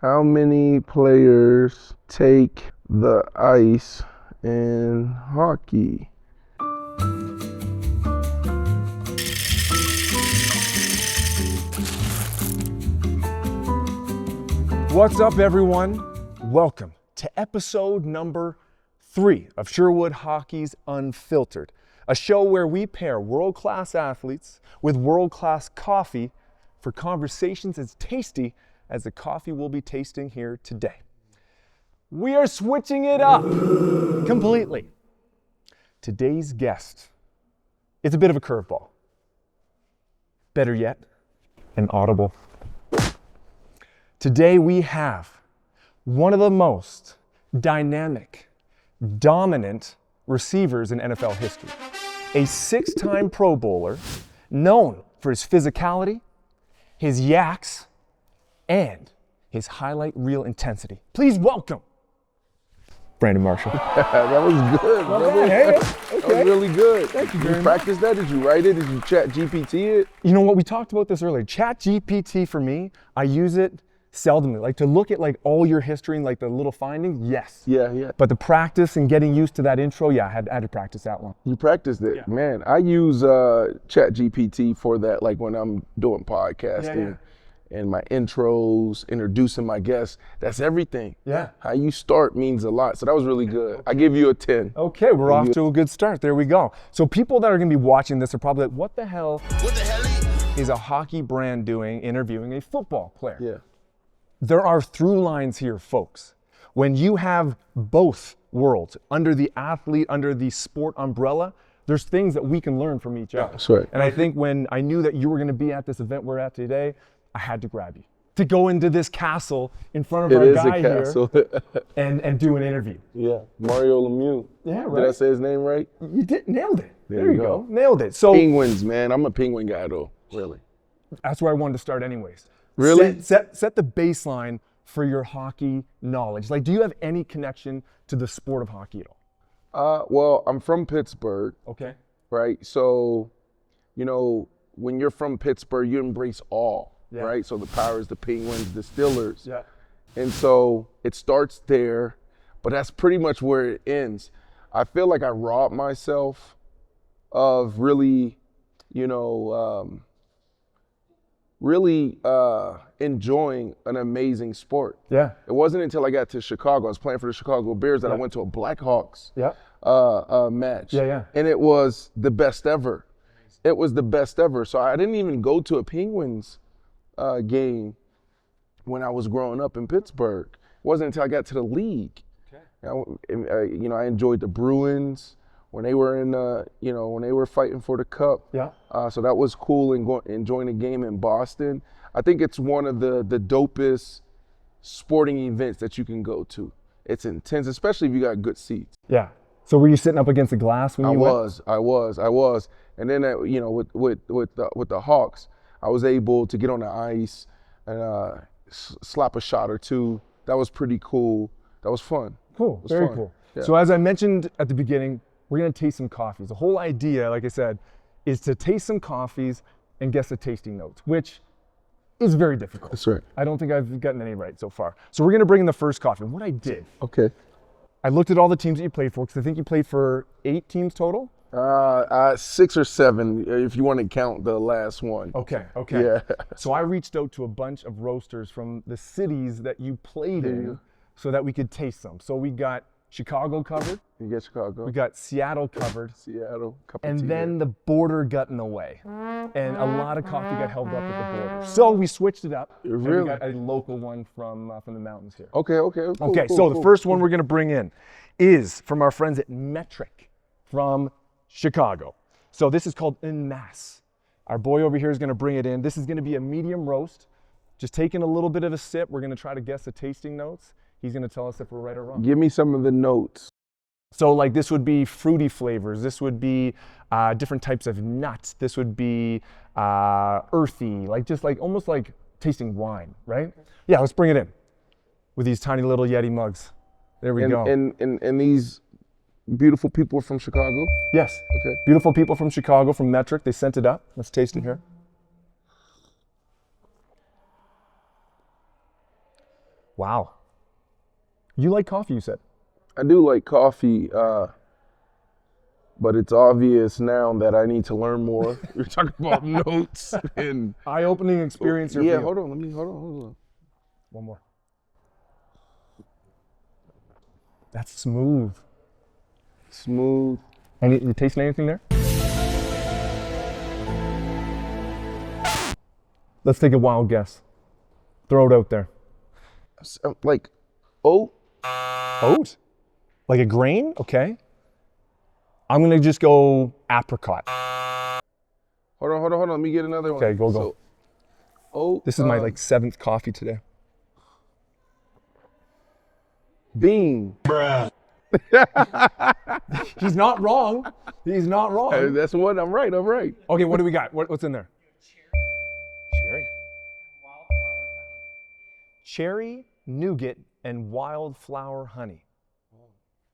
How many players take the ice in hockey? What's up, everyone? Welcome to episode number 3 of Sherwood Hockey's Unfiltered, a show where we pair world-class athletes with world-class coffee for conversations as tasty as the coffee we'll be tasting here today. We are switching it up completely. Today's guest is a bit of a curveball. Better yet, an audible. Today we have one of the most dynamic, dominant receivers in NFL history. A 6-time Pro Bowler, known for his physicality, his yaks, and his highlight reel intensity. Please welcome Brandon Marshall. That was good. Hey, That was really good. Thank you Did very you practice that? Did you write it? Did you chat GPT it? You know what, we talked about this earlier. Chat GPT for me, I use it seldomly. Like to look at like all your history and like the little findings, yes. Yeah. But the practice and getting used to that intro, yeah, I had to practice that one. You practiced it. Yeah. Man, I use chat GPT for that, like when I'm doing podcasting. And my intros, introducing my guests, that's everything. Yeah. How you start means a lot. So that was really good. I give you a 10. Okay, we're off to a good start. There we go. So people that are gonna be watching this are probably like, what the hell is a hockey brand doing interviewing a football player? Yeah. There are through lines here, folks. When you have both worlds under the athlete, under the sport umbrella, there's things that we can learn from each other. That's right. And I think when I knew that you were gonna be at this event we're at today, I had to grab you to go into this castle in front of our guy here and do an interview. Yeah, Mario Lemieux. Yeah, right. Did I say his name right? You did, nailed it. There you go. Nailed it. So Penguins, man. I'm a Penguin guy though, really. that's where I wanted to start anyways. Really? Set the baseline for your hockey knowledge. Like, do you have any connection to the sport of hockey at all? Well, I'm from Pittsburgh, Okay. right? So, you know, when you're from Pittsburgh, you embrace all, Yeah. right? So the Pirates, the Penguins, the Steelers. Yeah. And so it starts there, but that's pretty much where it ends. I feel like I robbed myself of really, really enjoying an amazing sport. Yeah. It wasn't until I got to Chicago, I was playing for the Chicago Bears, that I went to a Blackhawks Yeah. match. Yeah. And it was the best ever. It was the best ever. So I didn't even go to a Penguins game when I was growing up in Pittsburgh. It wasn't until I got to the league. Okay. I enjoyed the Bruins when they were when they were fighting for the cup. Yeah. So that was cool, and enjoying a game in Boston. I think it's one of the dopest sporting events that you can go to. It's intense, especially if you got good seats. Yeah. So were you sitting up against the glass when you went? I was. And then, with the Hawks, I was able to get on the ice and slap a shot or two. That was pretty cool. That was fun. Cool. Very cool. Yeah. So as I mentioned at the beginning, we're gonna taste some coffees. The whole idea, like I said, is to taste some coffees and guess the tasting notes, which is very difficult. That's right. I don't think I've gotten any right so far. So we're gonna bring in the first coffee. And what I did, Okay. I looked at all the teams that you played for, because I think you played for 8 teams total. 6 or 7, if you want to count the last one. Okay. Yeah. So I reached out to a bunch of roasters from the cities that you played in so that we could taste them. So we got Chicago covered, You get Chicago. we got Seattle covered, Seattle. and then the border got in the way. And a lot of coffee got held up at the border. So we switched it up. And Really? we got a local one from the mountains here. Okay. Cool, Okay, cool, so cool. the first one we're gonna bring in is from our friends at Metric from Chicago. So this is called En Masse. Our boy over here is gonna bring it in. This is gonna be a medium roast. Just taking a little bit of a sip. We're gonna try to guess the tasting notes. He's gonna tell us if we're right or wrong. Give me some of the notes. So like this would be fruity flavors. This would be different types of nuts. This would be earthy, almost like tasting wine, right? Yeah, let's bring it in with these tiny little Yeti mugs. There we go. And these beautiful people from Chicago. Yes. Okay. Beautiful people from Chicago, from Metric. They sent it up. Let's taste it here. Wow. You like coffee, you said? I do like coffee, but it's obvious now that I need to learn more. You're talking about notes and Eye-opening experience here yeah. for you. Hold on. Hold on. One more. That's smooth. Smooth. You tasting anything there? Let's take a wild guess. Throw it out there. Like oat. Oat? Like a grain? Okay. I'm gonna just go apricot. Hold on. Let me get another one. Okay, go. So, oat. This is my like 7th coffee today. Bean. He's not wrong. He's not wrong. That's what I'm right. Okay, what do we got? What's in there? Cherry. Cherry, nougat, and wildflower honey.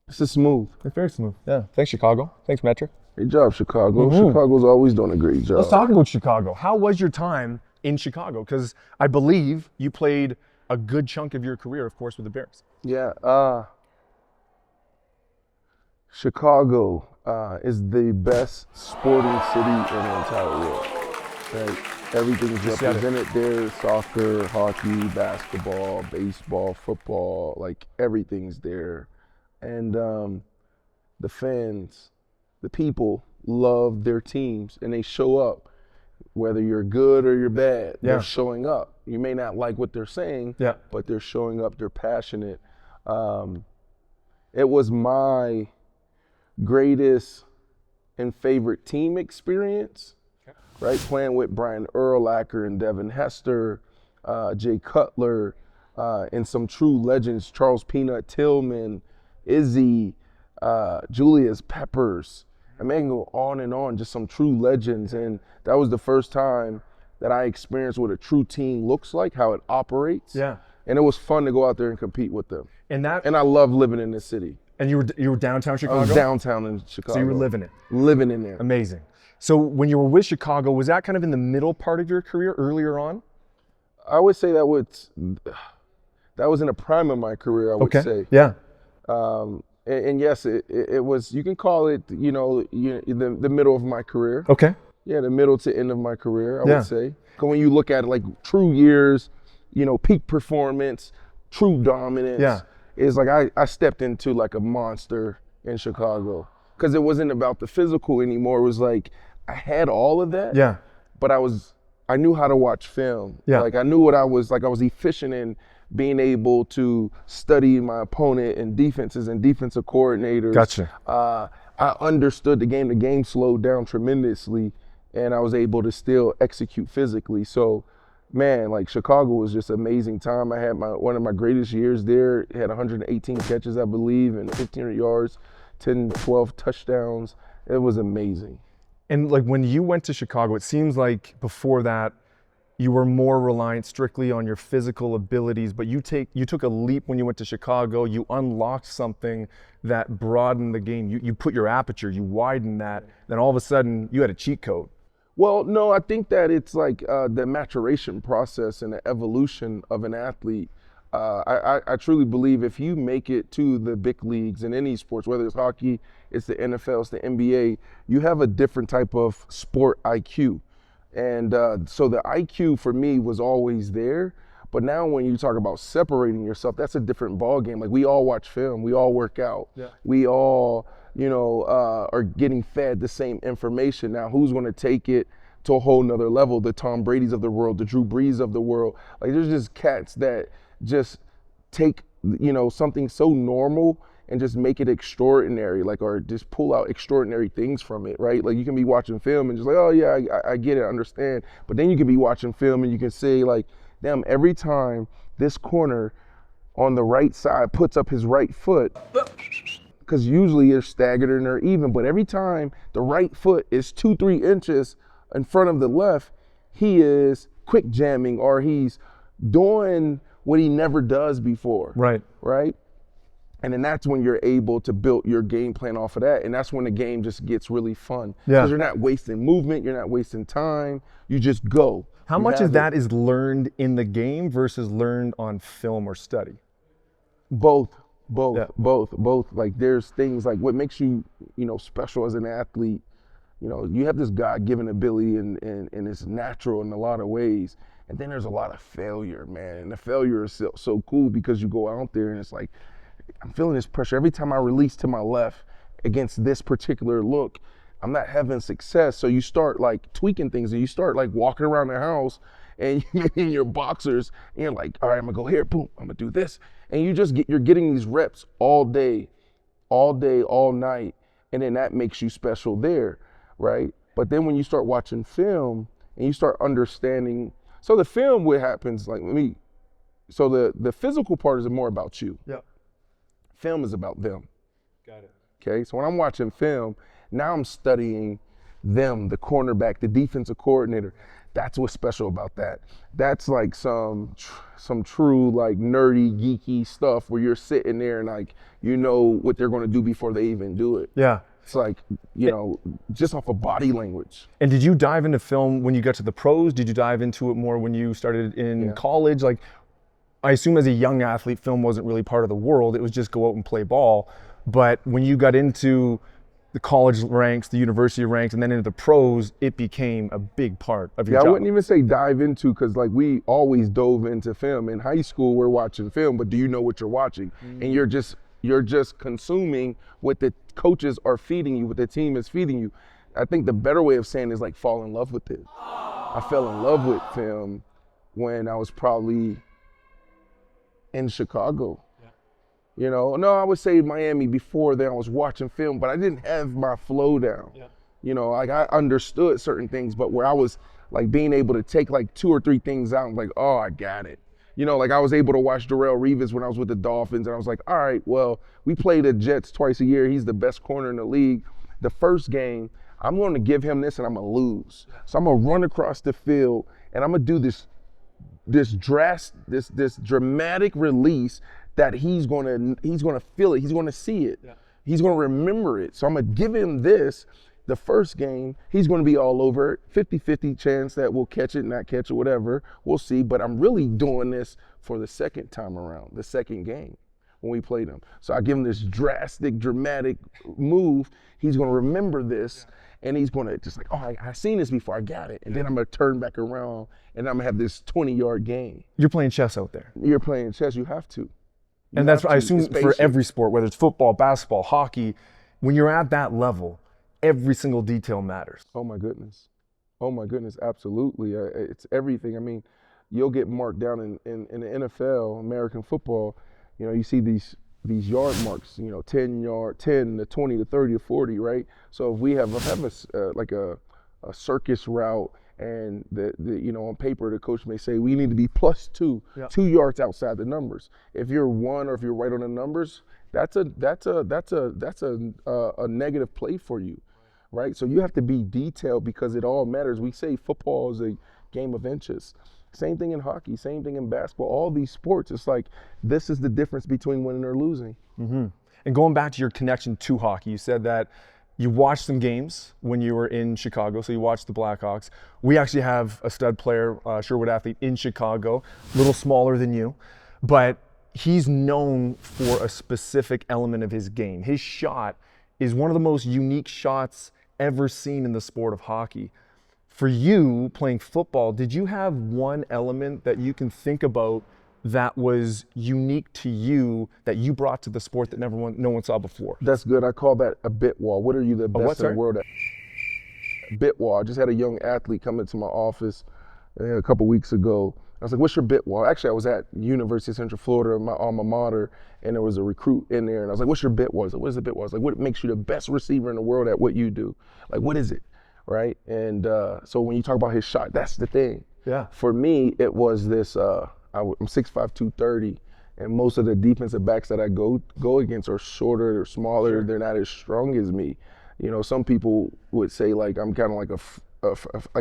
This is smooth. It's very smooth. Yeah. Thanks, Chicago. Thanks, Metric. Great job, Chicago. Mhm. Chicago's always doing a great job. Let's talk about Chicago. How was your time in Chicago? Because I believe you played a good chunk of your career, of course, with the Bears. Yeah. Chicago is the best sporting city in the entire world. Right? Everything's Just said it. represented there: soccer, hockey, basketball, baseball, football. Like everything's there, and the fans, the people love their teams, and they show up. Whether you're good or you're bad, Yeah. they're showing up. You may not like what they're saying, Yeah. but they're showing up. They're passionate. It was my greatest and favorite team experience, right? Playing with Brian Urlacher and Devin Hester, Jay Cutler, and some true legends, Charles Peanut Tillman, Izzy, Julius Peppers. I may go on and on, just some true legends. And that was the first time that I experienced what a true team looks like, how it operates. Yeah. And it was fun to go out there and compete with them. And I love living in this city. And you were downtown I Chicago? was downtown in Chicago. So you were living it. Living in there. Amazing. So when you were with Chicago, was that kind of in the middle part of your career, earlier on? I would say that was in the prime of my career, I would say. Yeah. And yes, it was, you can call it, the middle of my career. Okay. Yeah, the middle to end of my career, I Yeah. would say. 'Cause when you look at it, like true years, peak performance, true dominance. Yeah. It's like I stepped into like a monster in Chicago. Because it wasn't about the physical anymore. It was like I had all of that. Yeah. But I knew how to watch film. Yeah. Like I knew what I was efficient in being able to study my opponent and defenses and defensive coordinators. Gotcha. I understood the game. The game slowed down tremendously, and I was able to still execute physically. So, man, like Chicago was just an amazing time. I had one of my greatest years there. Had 118 catches, I believe, and 1,500 yards, 10, 12 touchdowns. It was amazing. And like when you went to Chicago, it seems like before that, you were more reliant strictly on your physical abilities, but you took a leap when you went to Chicago. You unlocked something that broadened the game. You put your aperture, you widened that, then all of a sudden you had a cheat code. Well, no, I think that it's like the maturation process and the evolution of an athlete. I truly believe if you make it to the big leagues in any sports, whether it's hockey, it's the NFL, it's the NBA, you have a different type of sport IQ. And so the IQ for me was always there. But now when you talk about separating yourself, that's a different ball game. Like we all watch film, we all work out, we all, are getting fed the same information. Now who's going to take it to a whole nother level? The Tom Brady's of the world, the Drew Brees of the world. Like there's just cats that just take, something so normal and just make it extraordinary, or just pull out extraordinary things from it, right? Like you can be watching film and just like, oh yeah, I get it, I understand. But then you can be watching film and you can say like, damn, every time this corner on the right side puts up his right foot, because usually they're staggered and they're even, but every time the right foot is 2-3 inches in front of the left, he is quick jamming or he's doing what he never does before. Right. Right? And then that's when you're able to build your game plan off of that. And that's when the game just gets really fun. Yeah. Because you're not wasting movement, you're not wasting time, you just go. How much of that is learned in the game versus learned on film or study? Both, Yeah. both. Like there's things like what makes you, special as an athlete. You have this God-given ability and it's natural in a lot of ways. And then there's a lot of failure, man. And the failure is so cool because you go out there and it's like, I'm feeling this pressure. Every time I release to my left against this particular look, I'm not having success. So you start like tweaking things and you start like walking around the house and you're in your boxers and you're like, all right, I'm gonna go here, boom, I'm gonna do this. And you're getting these reps all day, all night. And then that makes you special there, right? But then when you start watching film and you start understanding, so the film, what happens, like so the physical part is more about you. Yeah. Film is about them. Got it. Okay, so when I'm watching film, now I'm studying them, the cornerback, the defensive coordinator. That's what's special about that. That's like some true like nerdy, geeky stuff where you're sitting there and like you know what they're going to do before they even do it. Yeah. It's like, just off of body language. And did you dive into film when you got to the pros? Did you dive into it more when you started in college? Like, I assume as a young athlete, film wasn't really part of the world. It was just go out and play ball. But when you got into the college ranks, the university ranks, and then into the pros, it became a big part of your job. I wouldn't even say dive into, because like we always dove into film. In high school, we're watching film, but do you know what you're watching? And you're just consuming what the coaches are feeding you, what the team is feeding you. I think the better way of saying is like fall in love with it. I fell in love with film when I was probably in Chicago. No, I would say Miami before then. I was watching film, but I didn't have my flow down. Like I understood certain things, but where I was like being able to take like 2 or 3 things out, I'm like, oh, I got it. Like I was able to watch Darrelle Revis when I was with the Dolphins, and I was like, all right, well, we play the Jets twice a year. He's the best corner in the league. The first game, I'm going to give him this, and I'm going to lose. So I'm going to run across the field, and I'm going to do this dramatic release that he's gonna feel it, he's gonna see it, he's gonna remember it. So I'm gonna give him this. The first game, he's gonna be all over it, 50-50 chance that we'll catch it, not catch it, whatever, we'll see. But I'm really doing this for the second time around, the second game when we played him. So I give him this dramatic move. He's gonna remember this, and he's gonna just like, oh, I seen this before, I got it. And then I'm gonna turn back around, and I'm gonna have this 20-yard game. You're playing chess out there. You're playing chess, you have to. And that's, I assume, for every sport, whether it's football, basketball, hockey, when you're at that level, every single detail matters. Oh my goodness, absolutely. It's everything. I mean, you'll get marked down in the NFL, American football. You see these yard marks, 10 yard, 10 to 20 to 30 to 40, right? So if we have a circus route, and on paper the coach may say we need to be +2, 2 yards outside the numbers. If you're 1 or if you're right on the numbers, that's a negative play for you, right? So you have to be detailed because it all matters. We say football is a game of inches. Same thing in hockey, same thing in basketball. All these sports, it's like this is the difference between winning or losing. Mm-hmm. And going back to your connection to hockey, you said that you watched some games when you were in Chicago, so you watched the Blackhawks. We actually have a stud player, Sherwood athlete in Chicago, a little smaller than you, but he's known for a specific element of his game. His shot is one of the most unique shots ever seen in the sport of hockey. For you, playing football, did you have one element that you can think about that was unique to you that you brought to the sport that no one saw before? That's good. I call that a bit wall. What are you the best in the world at? Bit wall. I just had a young athlete come into my office a couple weeks ago. I was like, what's your bit wall? Actually, I was at University of Central Florida, my alma mater, and there was a recruit in there. And I was like, what's your bit wall? I was like, what is the bit wall? I was like, what makes you the best receiver in the world at what you do? Like, what is it? Right? And so when you talk about his shot, that's the thing. Yeah. For me, it was this, I'm 6'5", 230, and most of the defensive backs that I go against are shorter, they're smaller, Sure. They're not as strong as me. Some people would say like I'm kind of like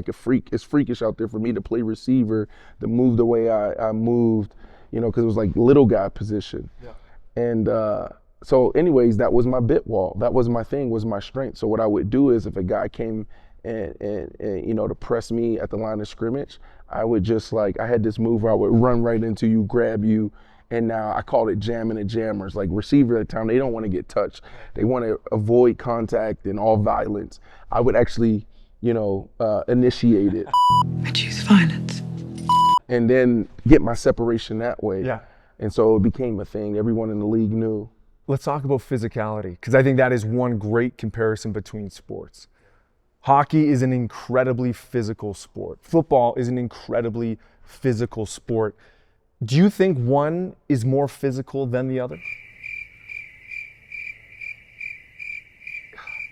a freak. It's freakish out there for me to play receiver, to move the way I moved, because it was like little guy position. Yeah. And so anyways, that was my bit wall. That was my thing, was my strength. So what I would do is if a guy came and to press me at the line of scrimmage, I would just I had this move where I would run right into you, grab you, And now I call it jamming the jammers. Like receiver at the time, they don't want to get touched. They want to avoid contact and all violence. I would actually, initiate it. I choose violence. And then get my separation that way. Yeah. And so it became a thing. Everyone in the league knew. Let's talk about physicality, because I think that is one great comparison between sports. Hockey is an incredibly physical sport. Football is an incredibly physical sport. Do you think one is more physical than the other?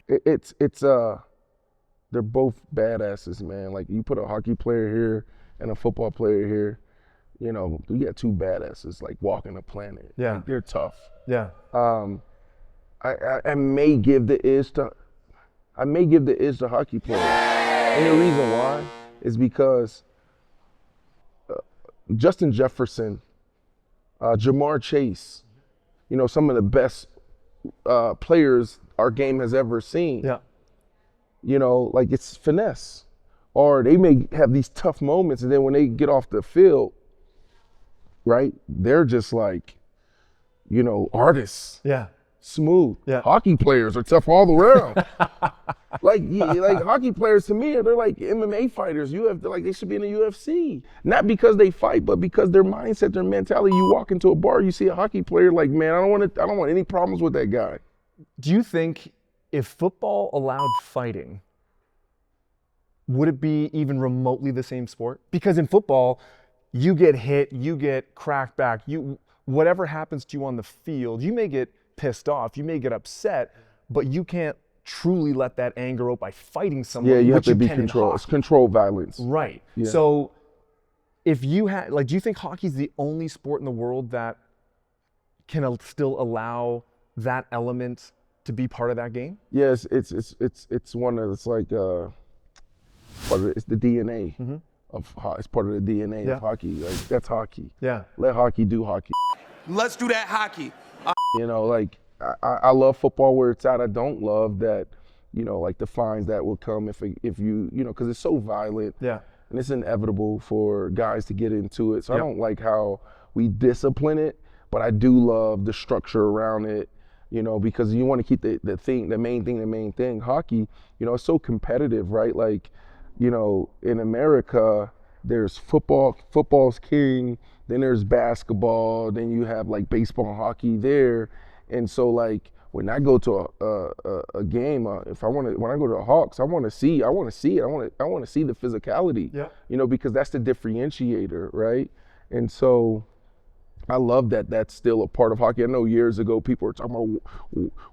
They're both badasses, man. Like you put a hockey player here and a football player here, you got two badasses like walking the planet. Yeah. Like, they're tough. Yeah. I may give the edge to hockey players. And the reason why is because Justin Jefferson, Jamar Chase, some of the best players our game has ever seen. Yeah. Like it's finesse. Or they may have these tough moments, and then when they get off the field, right, they're just like, artists. Yeah. Smooth. Yeah. Hockey players are tough all around. like hockey players to me, they're like MMA fighters. They should be in the UFC. Not because they fight, but because their mindset, their mentality. You walk into a bar, you see a hockey player, like, man, I don't want any problems with that guy. Do you think if football allowed fighting, would it be even remotely the same sport? Because in football, you get hit, you get cracked back, whatever happens to you on the field, you may get pissed off, you may get upset, but you can't truly let that anger out by fighting someone. Yeah, you have to be controlled. controlled. It's controlled violence. Right. Yeah. So if you had, do you think hockey's the only sport in the world that can still allow that element to be part of that game? Yes, it's one of, it's like it's the DNA it's part of the DNA of hockey. Like that's hockey. Yeah. Let hockey do hockey. Let's do that hockey. I love football where it's at. I don't love that, like the fines that will come if you, because it's so violent. Yeah. And it's inevitable for guys to get into it. So I Yep. don't like how we discipline it, but I do love the structure around it, because you want to keep the main thing. Hockey, it's so competitive, right? Like, in America, there's football's king, then there's basketball, then you have like baseball and hockey there. And so like when I go to a game, when I go to the Hawks, I want to see it. I want to see the physicality, because that's the differentiator, right? And so I love that that's still a part of hockey. I know years ago people were talking about,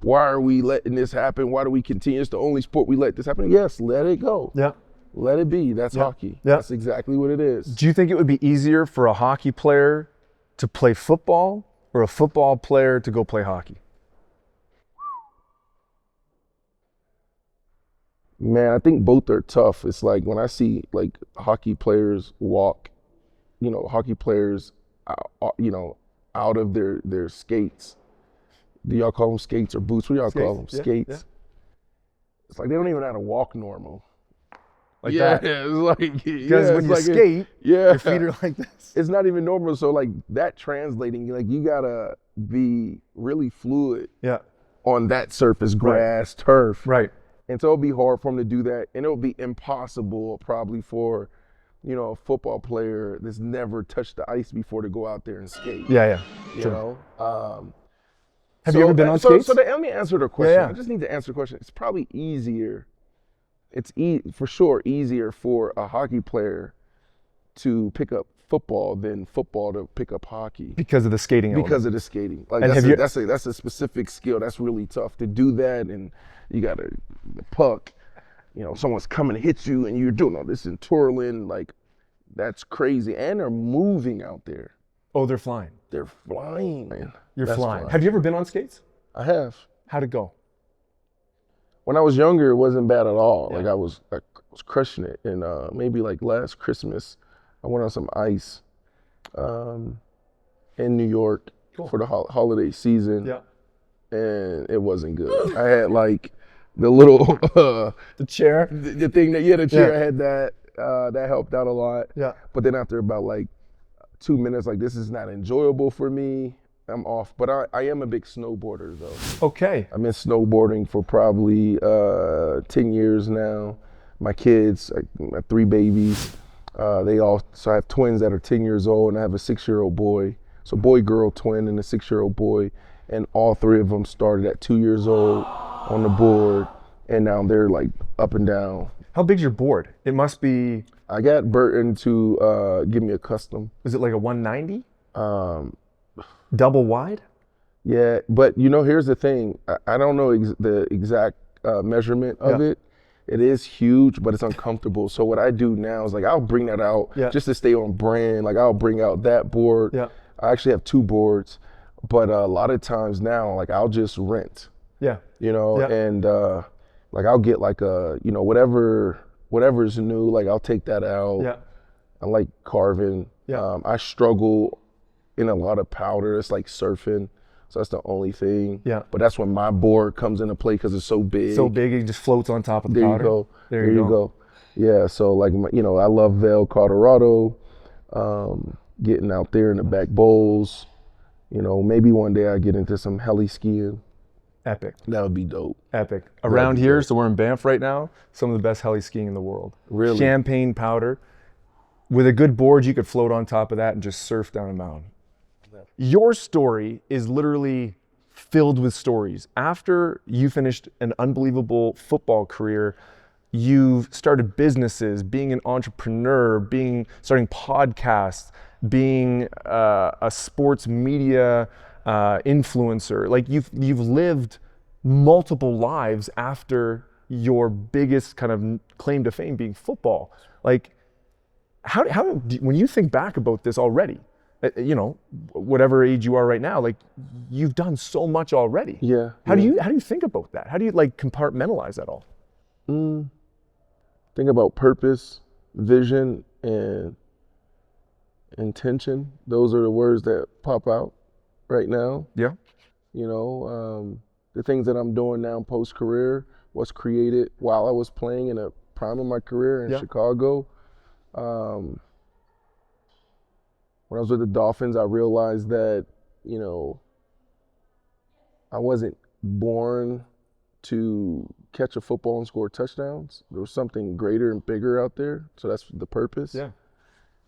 why are we letting this happen? Why do we continue? It's the only sport we let this happen. Yes, let it go. Yeah. Let it be. That's hockey. Yeah. That's exactly what it is. Do you think it would be easier for a hockey player to play football or a football player to go play hockey? Man, I think both are tough. It's like when I see like hockey players walk, hockey players, out of their skates. Do y'all call them skates or boots? What do y'all call them? Skates. Yeah. It's like they don't even know how to walk normal. Like that. Yeah, it's like Because when you skate, your feet are like this. It's not even normal. So like that translating, like you gotta be really fluid on that surface, grass, turf. Right. And so it'll be hard for them to do that. And it'll be impossible probably for, a football player that's never touched the ice before to go out there and skate. Yeah. You Sure. know? Have you ever been on skates? So let me answer the question. Yeah. I just need to answer the question. It's probably easier. It's for sure easier for a hockey player to pick up football than football to pick up hockey. Because of the skating element. Because of the skating. Like And that's a specific skill. That's really tough to do that, and you got the puck. Someone's coming to hit you, and you're doing all this and twirling. Like that's crazy, and they're moving out there. Oh, they're flying. They're flying, man. You're That's flying. Have you ever been on skates? I have. How'd it go? When I was younger, it wasn't bad at all. Yeah. Like I was crushing it. And maybe like last Christmas, I went on some ice in New York for the holiday season. Yeah. And it wasn't good. I had like the little The chair? the thing that the chair. Yeah. I had that. That helped out a lot. Yeah. But then after about like 2 minutes, like this is not enjoyable for me, I'm off. But I am a big snowboarder though. Okay. I've been snowboarding for probably 10 years now. My kids, I have 3 babies. So I have twins that are 10 years old, and I have a 6-year-old boy. So boy-girl twin and a 6-year-old boy, and all 3 of them started at 2 years old on the board, and now they're like up and down. How big's your board? It must be. I got Burton to give me a custom. Is it like a 190? Double wide? Yeah, but here's the thing. I don't know the exact measurement of it. It is huge, but it's uncomfortable. So what I do now is like I'll bring that out just to stay on brand. Like I'll bring out that board. Yeah. I actually have 2 boards, but a lot of times now, like I'll just rent. Yeah. And like I'll get like a whatever's new. Like I'll take that out. Yeah. I like carving. Yeah. I struggle in a lot of powder. It's like surfing. So that's the only thing. Yeah. But that's when my board comes into play because it's so big. So big, it just floats on top of the powder. There you go. There you go. Yeah. So like, I love Vail, Colorado, getting out there in the back bowls. Maybe one day I get into some heli skiing. Epic. That would be dope. Epic. Around here, so we're in Banff right now, some of the best heli skiing in the world. Really? Champagne powder. With a good board, you could float on top of that and just surf down a mountain. Your story is literally filled with stories. After you finished an unbelievable football career, you've started businesses, being an entrepreneur, starting podcasts, being a sports media influencer. Like you've lived multiple lives after your biggest kind of claim to fame being football. Like how when you think back about this already, whatever age you are right now, like you've done so much already. Yeah. How do you think about that? How do you like compartmentalize that all? Think about purpose, vision, and intention. Those are the words that pop out right now. Yeah. The things that I'm doing now post-career was created while I was playing in a prime of my career in Chicago. When I was with the Dolphins, I realized that, I wasn't born to catch a football and score touchdowns. There was something greater and bigger out there. So that's the purpose. Yeah.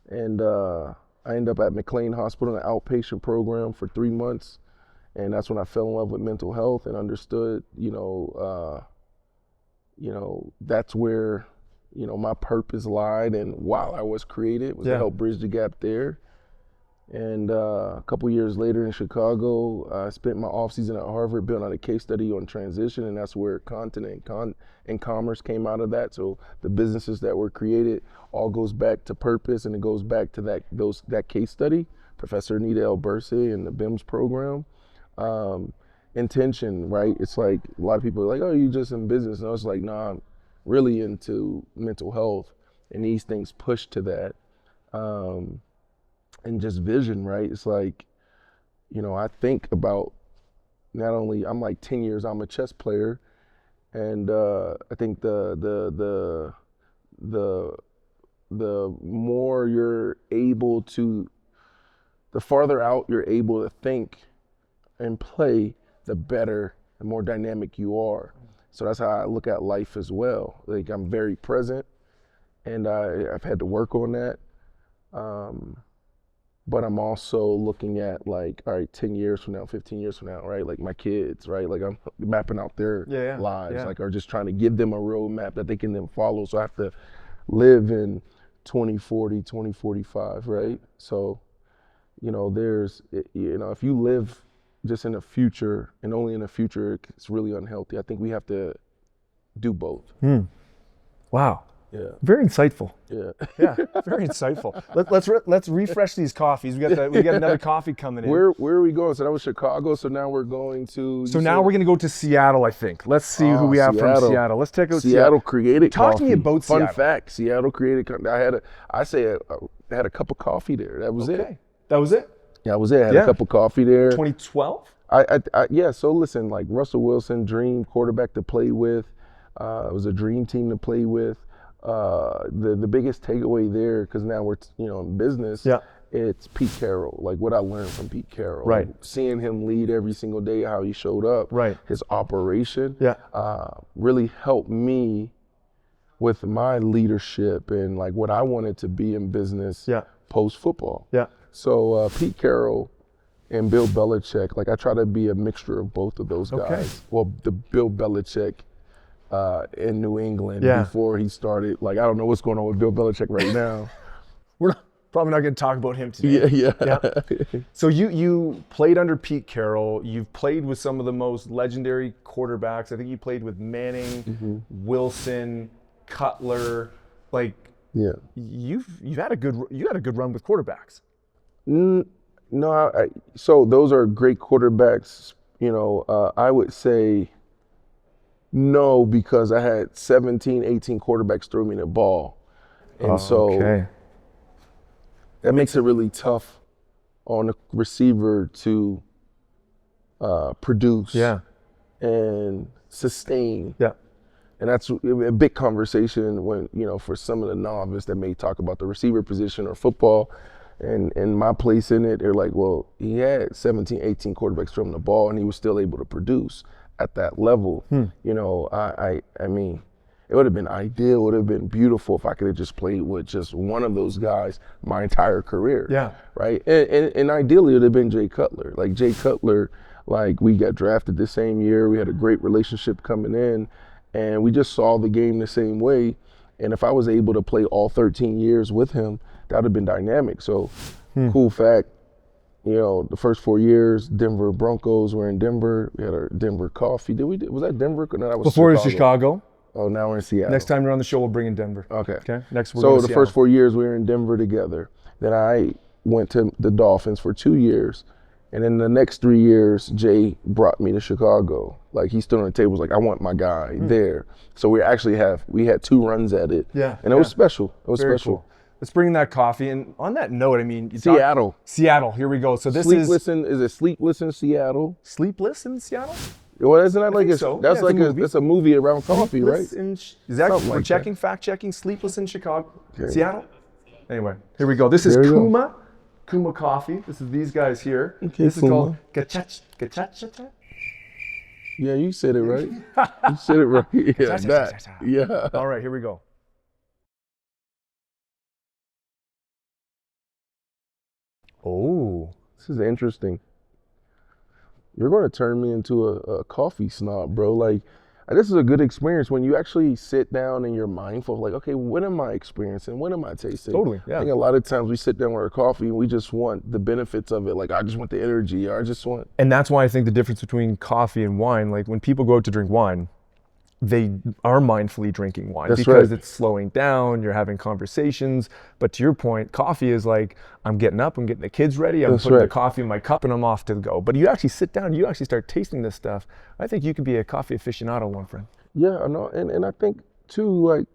And I ended up at McLean Hospital in an outpatient program for 3 months. And that's when I fell in love with mental health and understood, that's where, my purpose lied. And while I was created was to help bridge the gap there. And a couple years later in Chicago, I spent my off season at Harvard building out a case study on transition, and that's where content and commerce came out of that. So the businesses that were created all goes back to purpose, and it goes back to that case study, Professor Anita L. Bursey and the BIMS program. Intention, right? It's like a lot of people are like, oh, you just in business. And I was like, nah, I'm really into mental health, and these things push to that. And just vision, right? It's like, I think about not only, I'm like 10 years, I'm a chess player, and I think the more you're able to, the farther out you're able to think and play, the better and more dynamic you are. So that's how I look at life as well. Like I'm very present, and I've had to work on that. But I'm also looking at like, all right, 10 years from now, 15 years from now, right? Like my kids, right? Like I'm mapping out their lives, like, or just trying to give them a roadmap that they can then follow. So I have to live in 2040, 2045, right? So, if you live just in the future and only in the future, it's really unhealthy. I think we have to do both. Wow. Yeah. Very insightful. Yeah. Yeah. Very insightful. Let's refresh these coffees. We got another coffee coming in. Where are we going? So that was Chicago. So now we're going to. So now we're going to go to Seattle. I think. Let's see who we have from Seattle. Let's take out Seattle. Created Talk coffee. to me about Fun Seattle. fact: Seattle created. I had a cup of coffee there. That was it. That was it. Yeah, that was it. I had a cup of coffee there. 2012. Yeah. So listen, like Russell Wilson, dream quarterback to play with. It was a dream team to play with. The biggest takeaway there, because now we're in business, it's Pete Carroll, like what I learned from Pete Carroll. Right. Like, seeing him lead every single day, how he showed up, Right. his operation, Yeah. really helped me with my leadership and like what I wanted to be in business Yeah. post football. Yeah. So Pete Carroll and Bill Belichick, like I try to be a mixture of both of those Okay. guys. Well, the Bill Belichick in New England Yeah. before he started. Like I don't know what's going on with Bill Belichick right now. We're probably not going to talk about him today. Yeah. So you played under Pete Carroll. You've played with some of the most legendary quarterbacks. I think you played with Manning, Wilson, Cutler. Like Yeah. you've had a good run with quarterbacks. No, so those are great quarterbacks. You know, I would say no because I had 17, 18 quarterbacks throw me the ball. And so that makes it really tough on a receiver to produce and sustain. Yeah. And that's a big conversation when, you know, for some of the novice that may talk about the receiver position or football and my place in it, they're like, well, he had 17, 18 quarterbacks throwing the ball and he was still able to produce at that level. You know, I mean, it would have been ideal, it would have been beautiful if I could have just played with just one of those guys my entire career. Yeah. Right? And ideally it would have been Jay Cutler. Like Jay Cutler, like we got drafted the same year, we had a great relationship coming in, and we just saw the game the same way. And if I was able to play all 13 years with him, that would have been dynamic. So, cool fact, you know, the first 4 years, Denver Broncos were in Denver. We had our Denver coffee. Was that Denver? No, that was Before it was Chicago. Oh, now we're in Seattle. Next time you're on the show, we'll bring in Denver. Okay. Next we're so going to the Seattle. first 4 years we were in Denver together. Then I went to the Dolphins for 2 years. And then the next 3 years, Jay brought me to Chicago. Like he stood on the table, was like, I want my guy there. So we had 2 runs at it. Yeah. And it was special. It was Very special. cool. Let's bring in that coffee. And on that note, I mean, Seattle. Seattle. Here we go. So this Sleepless is it Sleepless in Seattle? Sleepless in Seattle? Well, isn't that like think so. that's Yeah, like it's a movie. that's a movie around coffee, right? Is that Something we're like checking, fact checking? Sleepless in Chicago, Okay. Seattle. Anyway, here we go. This is There you go. Kuma Coffee. This is these guys here. Okay, this is Kuma. called Gachach. Yeah, you said it right. You said it right. Yeah, that. Yeah. All right, here we go. Oh, This is interesting. You're going to turn me into a coffee snob, bro. Like, this is a good experience when you actually sit down and you're mindful of like, okay, what am I experiencing? What am I tasting? Totally, yeah. I think a lot of times we sit down with our coffee and we just want the benefits of it. Like, I just want the energy, or I just want. and that's why I think the difference between coffee and wine, like when people go out to drink wine, they are mindfully drinking wine That's because right. it's slowing down, you're having conversations. But to your point, coffee is like, I'm getting up, I'm getting the kids ready, I'm That's putting the right. coffee in my cup and I'm off to go. But you actually sit down, you actually start tasting this stuff. I think you could be a coffee aficionado, my friend. Yeah, I know. And I think, too, like,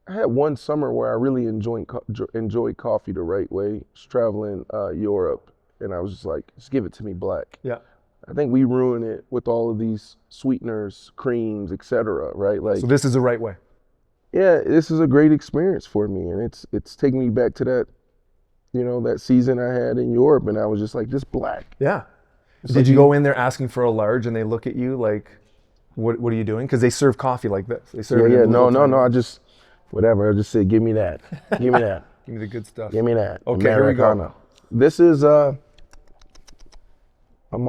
I had one summer where I really enjoyed coffee the right way. I was traveling Europe, and I was just like, just give it to me black. Yeah. I think we ruin it with all of these sweeteners, creams, etc. Right? Like, So this is the right way. yeah, this is a great experience for me, and it's taking me back to that, you know, that season I had in Europe, and I was just like, just black. Yeah. It's Did like you go in there asking for a large and they look at you like, what are you doing? Because they serve coffee like this. They serve it in No. little tiny- I just, whatever. I just said, give me that. Give me that. Give me the good stuff. Give me that. Okay, here we go. Americano. This is, I'm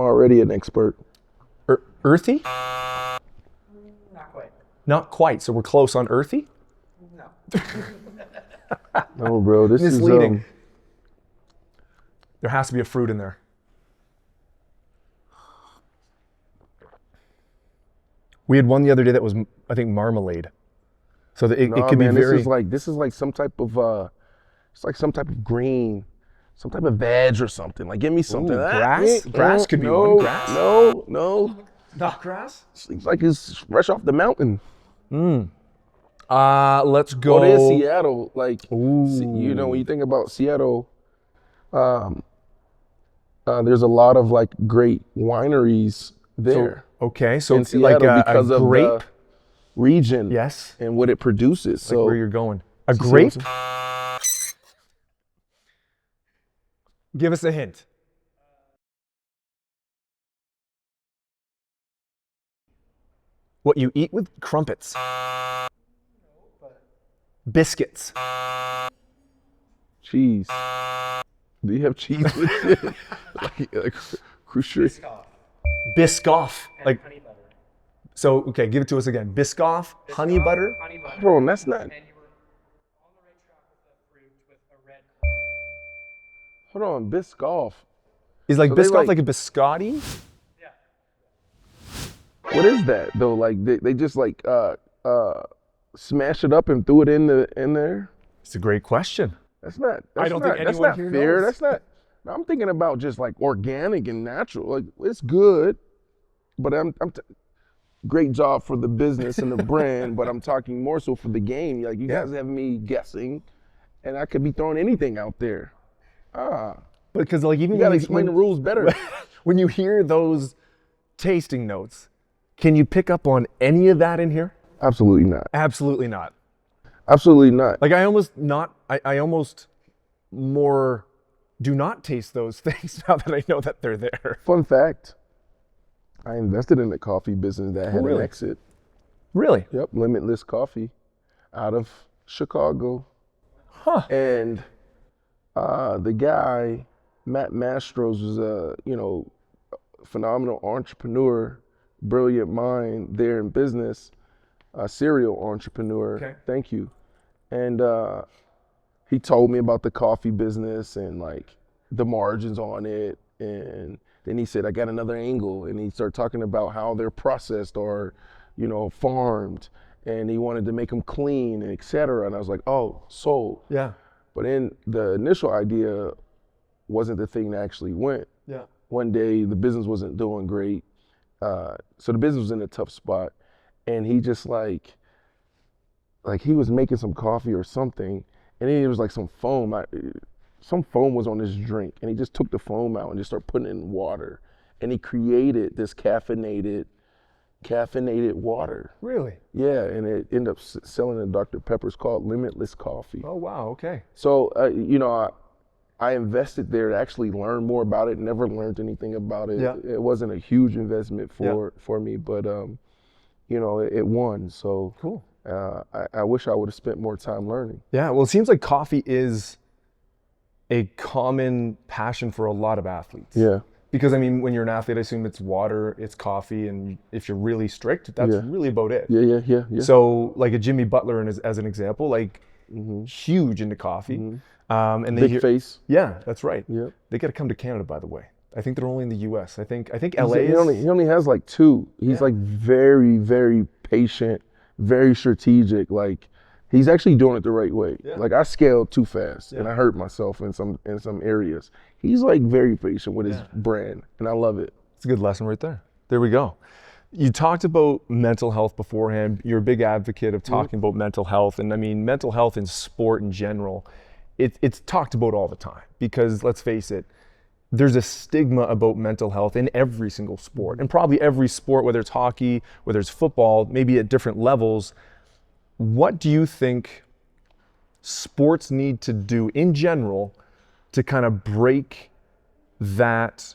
already an expert. Earthy? Not quite. Not quite. So we're close on earthy? No. No, bro, this Misleading. is, There has to be a fruit in there. We had one the other day that was, I think, marmalade. So that it could be very. this is like some type of, it's like some type of green, some type of veg or something. Like, give me something. Ooh, grass? Grass could be no, one. Grass? No. Not grass? It's like it's fresh off the mountain. Let's go. Oh, it is Seattle. Like, Ooh. you know, when you think about Seattle, there's a lot of like great wineries there Okay, so in it's like Seattle a because of grape. the region Yes. and what it produces. Like So where you're going. A see what I'm grape? saying? Give us a hint. What you eat with crumpets. Biscuits. Cheese. Do you have cheese with it? like crucial. Biscoff. Like, Honey butter. so, okay, give it to us again. Biscoff, honey butter. Honey butter. Hold on, that's not. And you were on the right track with the fruit with a red Hold on, Biscoff. Is like So they Biscoff like- like a biscotti? Yeah. What is that though? Like they just like smash it up and threw it in there. It's a great question. That's not. That's I don't think not, that's anyone not here fair. knows. That's not. I'm thinking about just like organic and natural. Like it's good, but great job for the business and the brand. But I'm talking more so for the game. Like you guys have me guessing, and I could be throwing anything out there. Because like even You gotta when explain the rules better. when you hear those tasting notes, can you pick up on any of that in here? Absolutely not. Absolutely not. Absolutely not. Like I almost more do not taste those things now that I know that they're there. Fun fact. I invested in a coffee business that had really? an exit. Really? Yep, Limitless Coffee out of Chicago. Huh. And the guy, Matt Mastros, was a phenomenal entrepreneur, brilliant mind there in business, a serial entrepreneur. Okay. Thank you. And he told me about the coffee business and like the margins on it. And then he said, I got another angle. And he started talking about how they're processed or, farmed. And he wanted to make them clean, and et cetera. And I was like, oh, sold. Yeah. But then the initial idea wasn't the thing that actually went. Yeah. One day the business wasn't doing great. So the business was in a tough spot. And he just like he was making some coffee or something. And then it was like some foam. Some foam was on his drink. And he just took the foam out and just started putting it in water. And he created this caffeinated water. Really? Yeah, and it ended up selling in Dr. Pepper's called Limitless Coffee. Oh wow, okay. So, I invested there to actually learn more about it. Never learned anything about it. Yeah. It wasn't a huge investment for me, but it won. So Cool. I wish I would have spent more time learning. Yeah, well it seems like coffee is a common passion for a lot of athletes. Yeah. Because I mean, when you're an athlete, I assume it's water, it's coffee, and if you're really strict, that's really about it. Yeah. So like a Jimmy Butler as an example, like huge into coffee. And they Big face. Yeah, that's right. Yep. They got to come to Canada, by the way. I think they're only in the U.S. I think LA He only has like 2. He's like very, very patient, very strategic. Like he's actually doing it the right way. Yeah. Like I scaled too fast and I hurt myself in some areas. He's like very patient with his brand, and I love it. It's a good lesson right there. There we go. You talked about mental health beforehand. You're a big advocate of talking about mental health. And I mean, mental health in sport in general, it's talked about all the time because let's face it, there's a stigma about mental health in every single sport, and probably every sport, whether it's hockey, whether it's football, maybe at different levels. What do you think sports need to do in general to kind of break that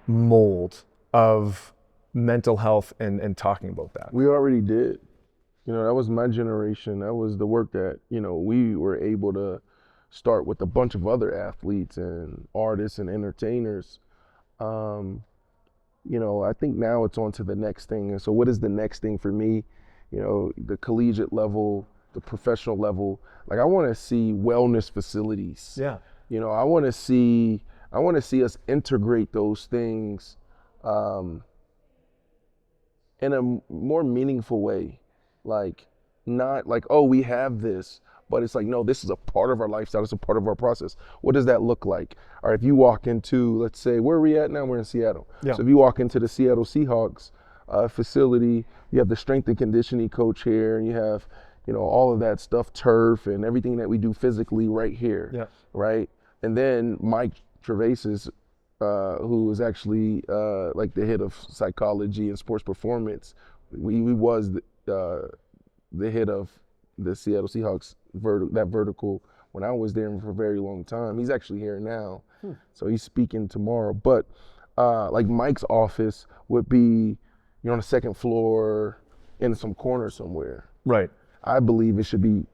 mold of mental health and talking about that? We already did. That was my generation. That was the work that, we were able to start with a bunch of other athletes and artists and entertainers. I think now it's on to the next thing. And so what is the next thing for me? The collegiate level, the professional level. Like I want to see wellness facilities. Yeah. I want to see us integrate those things in a more meaningful way. Like not like, oh, we have this, but it's like, no, this is a part of our lifestyle. It's a part of our process. What does that look like? Or if you walk into, let's say, where are we at now? We're in Seattle. Yeah. So if you walk into the Seattle Seahawks facility, you have the strength and conditioning coach here, and you have, all of that stuff, turf and everything that we do physically right here. Yeah. Right. And then Mike Gervais, who is actually like the head of psychology and sports performance. We was the head of the Seattle Seahawks that vertical when I was there for a very long time. He's actually here now. So he's speaking tomorrow. But like Mike's office would be, on the second floor in some corner somewhere. Right. I believe it should be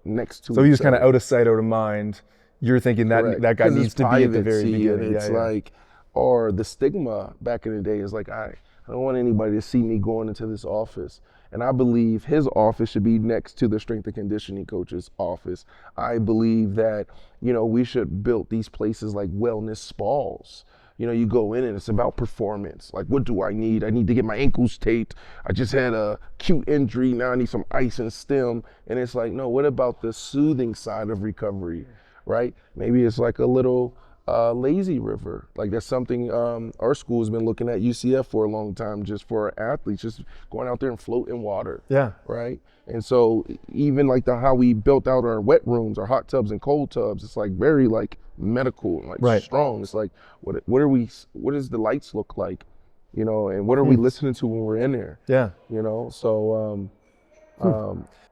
next to So he's each just kind of other. out of sight, out of mind. You're thinking that Correct. that guy 'Cause needs it's to be at the private, very see, beginning. and it's yeah. like, or the stigma back in the day is like, I don't want anybody to see me going into this office. And I believe his office should be next to the strength and conditioning coach's office. I believe that, we should build these places like wellness spas. You go in and it's about performance. Like, what do I need? I need to get my ankles taped. I just had a acute injury. Now I need some ice and stim. And it's like, no, what about the soothing side of recovery, right? Maybe it's like a little lazy river. Like that's something our school has been looking at, UCF, for a long time, just for our athletes, just going out there and float in water. Yeah. Right. And so even like how we built out our wet rooms, our hot tubs and cold tubs, it's like very like medical and like Right. strong. It's like what does the lights look like, and what are we listening to when we're in there? Yeah. So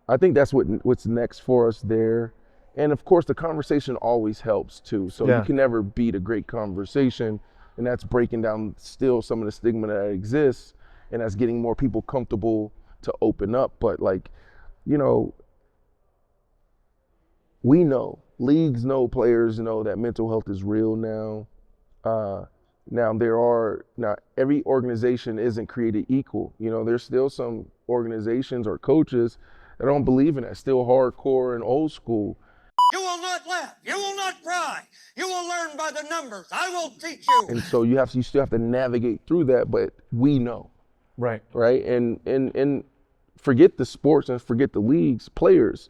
I think that's what's next for us there. And of course, the conversation always helps too. So Yeah. you can never beat a great conversation, and that's breaking down still some of the stigma that exists, and that's getting more people comfortable to open up. But like, we know, leagues know, players know that mental health is real now. Now every organization isn't created equal. There's still some organizations or coaches that don't believe in that, still hardcore and old school. You will not laugh. You will not cry. You will learn by the numbers. I will teach you. And so you still have to navigate through that, but we know, Right. right? And forget the sports and forget the leagues, players.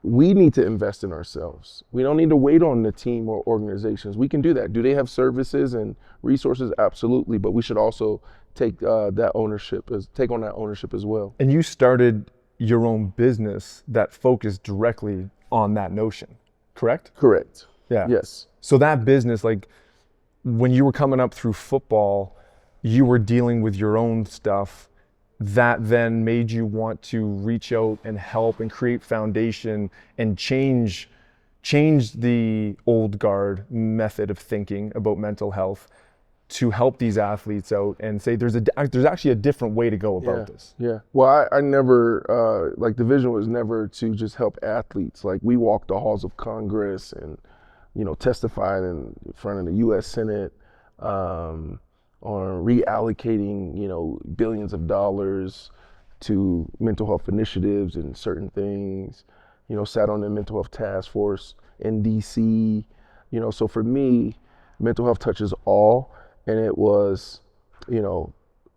We need to invest in ourselves. We don't need to wait on the team or organizations. We can do that. Do they have services and resources? Absolutely, but we should also take on that ownership as well. And you started your own business that focused directly on that notion, correct? Correct. Yeah. Yes. So that business, like when you were coming up through football, you were dealing with your own stuff that then made you want to reach out and help and create foundation and change the old guard method of thinking about mental health to help these athletes out and say there's actually a different way to go about this. Yeah. Well, I never, the vision was never to just help athletes. Like we walked the halls of Congress and, testified in front of the U.S. Senate on reallocating, billions of dollars to mental health initiatives and certain things, sat on the mental health task force in DC, so for me, mental health touches all. And it was,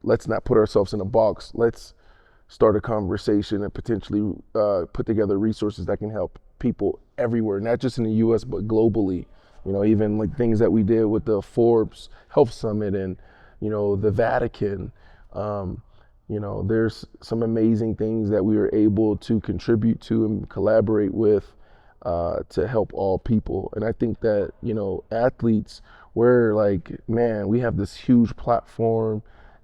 let's not put ourselves in a box. Let's start a conversation and potentially put together resources that can help people everywhere, not just in the U.S., but globally. Even like things that we did with the Forbes Health Summit and, the Vatican. There's some amazing things that we were able to contribute to and collaborate with to help all people. And I think that, athletes, we're like, man, we have this huge platform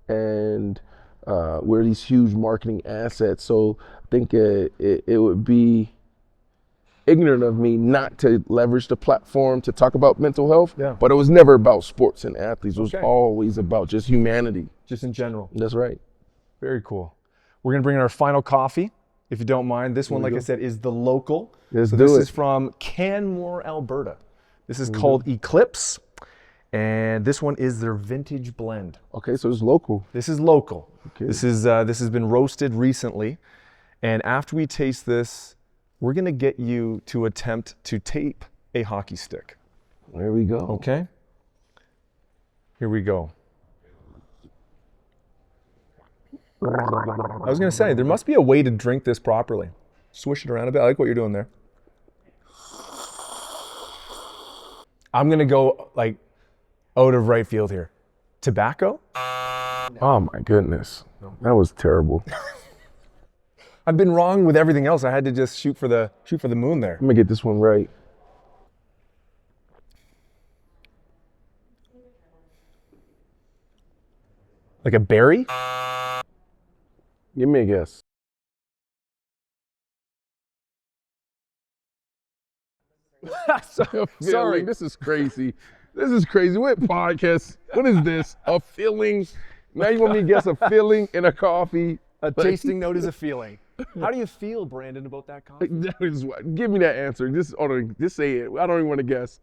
and we're these huge marketing assets. So I think it would be ignorant of me not to leverage the platform to talk about mental health. Yeah. But it was never about sports and athletes. It was Okay. always about just humanity. Just in general. That's right. Very cool. We're gonna bring in our final coffee, if you don't mind. This one, There like we I go. said, is the local. Let's so do this it. is from Canmore, Alberta. This is called Eclipse, and this one is their vintage blend. Okay, so it's local. This is local. Okay. This has been roasted recently, and after we taste this, we're gonna get you to attempt to tape a hockey stick. There we go. Okay? Here we go. I was gonna say, there must be a way to drink this properly. Swish it around a bit. I like what you're doing there. I'm gonna go like out of right field here. Tobacco? Oh my goodness. That was terrible. I've been wrong with everything else. I had to just shoot for the moon there. I'm gonna get this one right. Like a berry? Give me a guess. Sorry. This is crazy. This is crazy. What podcast? What is this? A feeling? Now you want me to guess a feeling in a coffee? A tasting note is a feeling. How do you feel, Brandon, about that coffee? That is what. Give me that answer. Just say it. I don't even want to guess.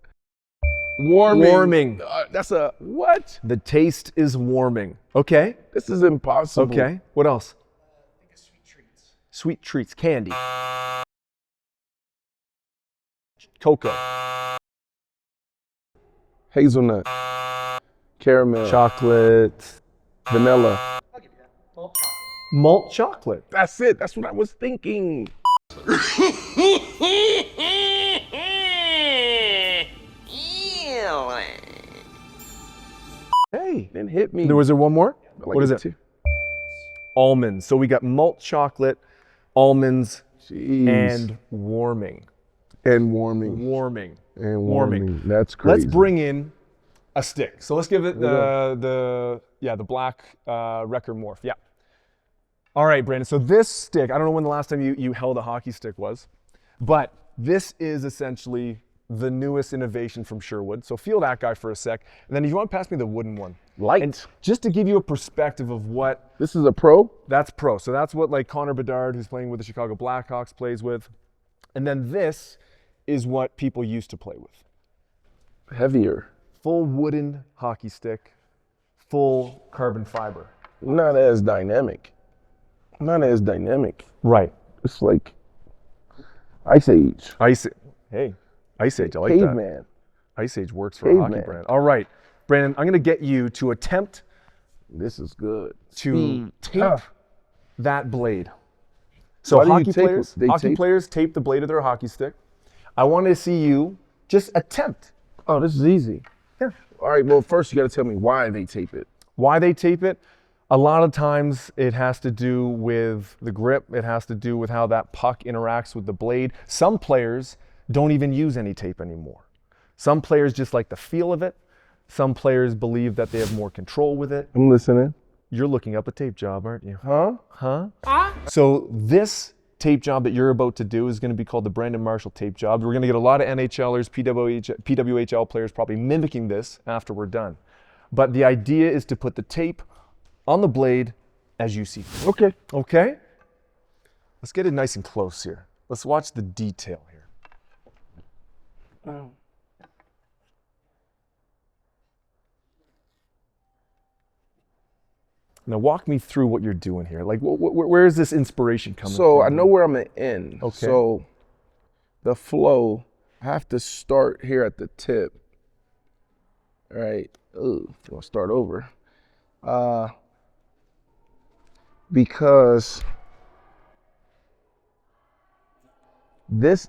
Warming. Warming. That's a what? The taste is warming. Okay. This is impossible. Okay. What else? I think it's sweet treats. Sweet treats, candy. Cocoa. Hazelnut. Caramel. Chocolate. Vanilla. I'll give you that. Malt chocolate. Malt chocolate. That's it. That's what I was thinking. Hey. Didn't hit me. Was there one more? Like What is it? Almonds. So we got malt chocolate, almonds, Jeez. and warming. And warming. Warming. And warming. That's crazy. Let's bring in a stick. So let's give it the black record morph. Yeah. All right, Brandon. So this stick, I don't know when the last time you held a hockey stick was, but this is essentially the newest innovation from Sherwood. So feel that guy for a sec. And then if you want to pass me the wooden one. Light. And just to give you a perspective of what, This is a pro? that's pro. So that's what like Connor Bedard, who's playing with the Chicago Blackhawks, plays with. And then this is what people used to play with. Heavier. Full wooden hockey stick, full carbon fiber. Not as dynamic. Not as dynamic. Right. It's like Ice Age. Ice Age, I like that. Caveman. Ice Age works for a hockey Caveman. brand. All right, Brandon, I'm gonna get you to attempt This is good. to Speed. tape that blade. So Why do you hockey tape it? players, They hockey tape? players tape the blade of their hockey stick. I want to see you just attempt. Oh, this is easy. Yeah. All right, well, first you got to tell me why they tape it. Why they tape it? A lot of times it has to do with the grip. It has to do with how that puck interacts with the blade. Some players don't even use any tape anymore. Some players just like the feel of it. Some players believe that they have more control with it. I'm listening. You're looking up a tape job, aren't you? Huh? So this tape job that you're about to do is going to be called the Brandon Marshall tape job. We're going to get a lot of NHLers, PWHL players probably mimicking this after we're done. But the idea is to put the tape on the blade as you see fit. Okay. Okay? Let's get it nice and close here. Let's watch the detail here. Now walk me through what you're doing here. Like, where is this inspiration coming from? So I know where I'm going to end. Okay. So the flow, I have to start here at the tip. All right. Ooh, I'll start over. Because this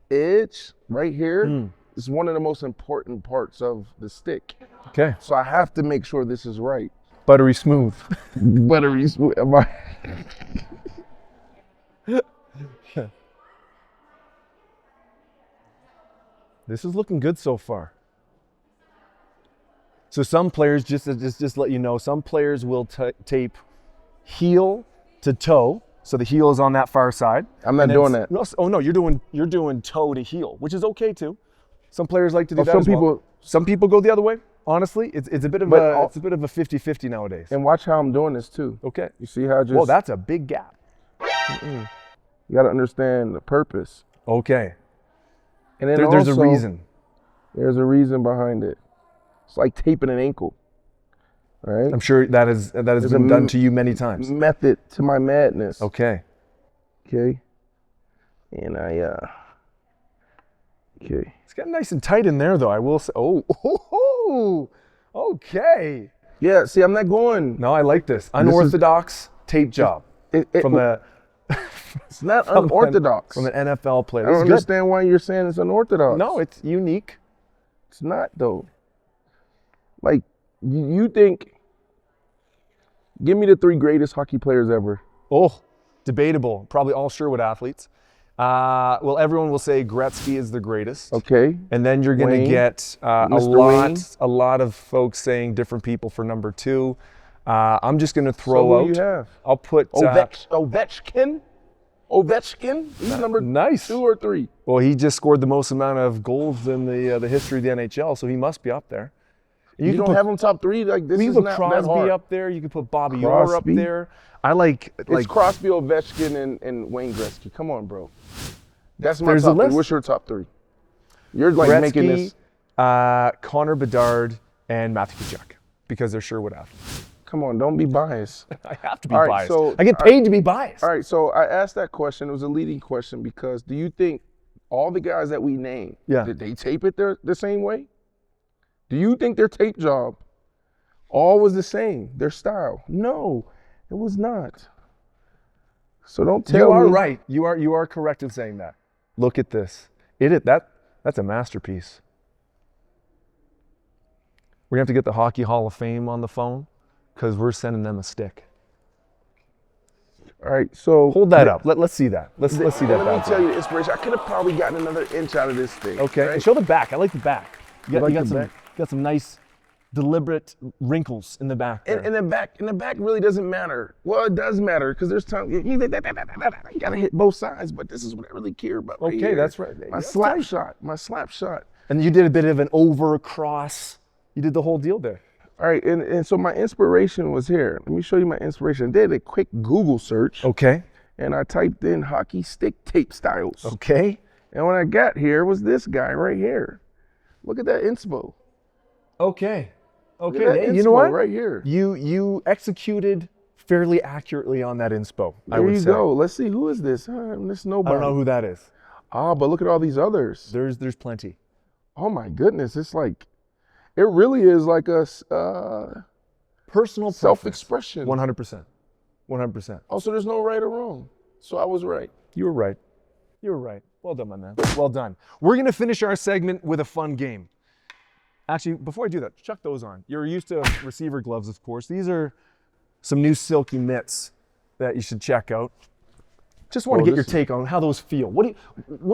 edge right here is one of the most important parts of the stick. Okay. So I have to make sure this is right. Buttery smooth. Buttery smooth. Am I? This is looking good so far. So some players, just let you know, some players will tape heel to toe. So the heel is on that far side. I'm not And doing then- that. No, oh no, you're doing toe to heel, which is okay too. Some players like to do Oh, that some as well. people- Some people go the other way. Honestly, it's a bit of But a 50-50 nowadays. And watch how I'm doing this too. Okay. You see how I just, Well, that's a big gap. you got to understand the purpose. Okay. And then There's a also, reason. There's a reason behind it. It's like taping an ankle, right? I'm sure that has been done to you many times. Method to my madness. Okay. Okay. And okay. It's getting nice and tight in there, though. I will say. Oh, okay. Yeah, see, I'm not going. No, I like this. Unorthodox tape job from the It's not unorthodox. from an NFL player. I don't This is good. understand why you're saying it's unorthodox. No, it's unique. It's not, though. Like, you think, give me the 3 greatest hockey players ever. Oh, debatable. Probably all Sherwood athletes. Well, everyone will say Gretzky is the greatest. Okay. And then you're going to Wayne. get Mr. a lot of folks saying different people for number 2. I'm just going to throw So out. who do you have? I'll put Ovechkin? Ovechkin? He's number Nice. 2 or 3. Well, he just scored the most amount of goals in the history of the NHL, so he must be up there. You can don't put- have him top 3? Like, this You is can not put that Crosby hard. up there. You can put Bobby Orr up Crosby? there. I like It's Crosby, Ovechkin, and Wayne Gretzky. Come on, bro. That's my There's a top 3. list. What's your top 3? You're like making Gretzky, this. Connor Bedard, and Matthew Tkachuk because they're Sherwood athletes. Come on, don't be biased. I have to be All right, biased. so- I get paid to be biased. All right, so I asked that question. It was a leading question because do you think all the guys that we named, Yeah. did they tape it the same way? Do you think their tape job all was the same, their style? No, it was not. So don't tell You are me. right. You are correct in saying that. Look at this. That's a masterpiece. We're gonna have to get the Hockey Hall of Fame on the phone because we're sending them a stick. All right, so Hold that up. Let's see that. Let's see that. Let me bad tell boy. you the inspiration. I could have probably gotten another inch out of this thing. Okay. right? And show the back. I like the back. You like got the back? some nice, deliberate wrinkles in the back. There. And the back really doesn't matter. Well, it does matter because there's time. You gotta hit both sides, but this is what I really care about. Right Okay, here. that's right. My That's slap right. shot. My slap shot. And you did a bit of an over cross. You did the whole deal there. All right, and so my inspiration was here. Let me show you my inspiration. I did a quick Google search, Okay. and I typed in hockey stick tape styles. Okay. And when I got here was this guy right here. Look at that inspo. Okay. Look at that Okay. You inspo know what? right here. You executed fairly accurately on that inspo. I There would you say. go. Let's see, who is this? This I nobody. don't know who that is. Ah, but look at all these others. There's plenty. Oh my goodness, it's like, it really is like a Personal self-expression. 100%. 100%. Also, there's no right or wrong. So I was right. You were right. You were right. Well done, my man. Well done. We're going to finish our segment with a fun game. Actually, before I do that, chuck those on. You're used to receiver gloves, of course. These are some new silky mitts that you should check out. Just want Oh, to get your this- take on how those feel. What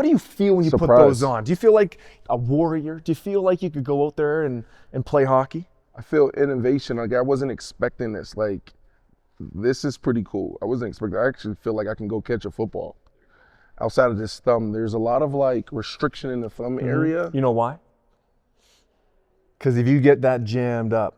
do you feel when you put Surprise. those on? Do you feel like a warrior? Do you feel like you could go out there and play hockey? I feel innovation. Like I wasn't expecting this. Like, this is pretty cool. I wasn't expecting. I actually feel like I can go catch a football. Outside of this thumb, there's a lot of like restriction in the thumb area. You know why? Because if you get that jammed up,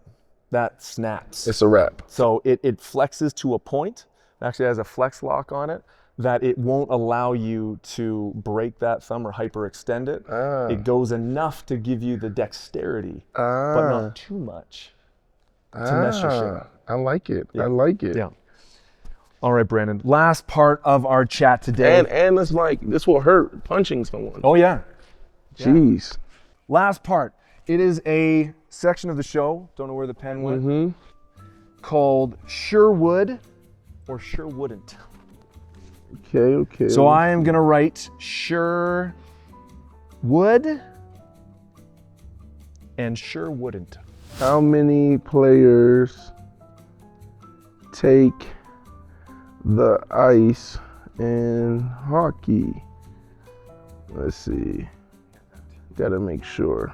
that snaps. It's a wrap. So it flexes to a point, it actually has a flex lock on it, that it won't allow you to break that thumb or hyperextend it. It goes enough to give you the dexterity, but not too much to mess your shit up. I like it. I like it. Yeah. All right, Brandon. Last part of our chat today. And it's like, this will hurt punching someone. Oh, yeah. Jeez. Last part. It is a section of the show, don't know where the pen went, called Sherwood or Sure Wouldn't. Okay. So I am going to write Sure Would and Sure Wouldn't. How many players take the ice in hockey? Let's see. Gotta make sure.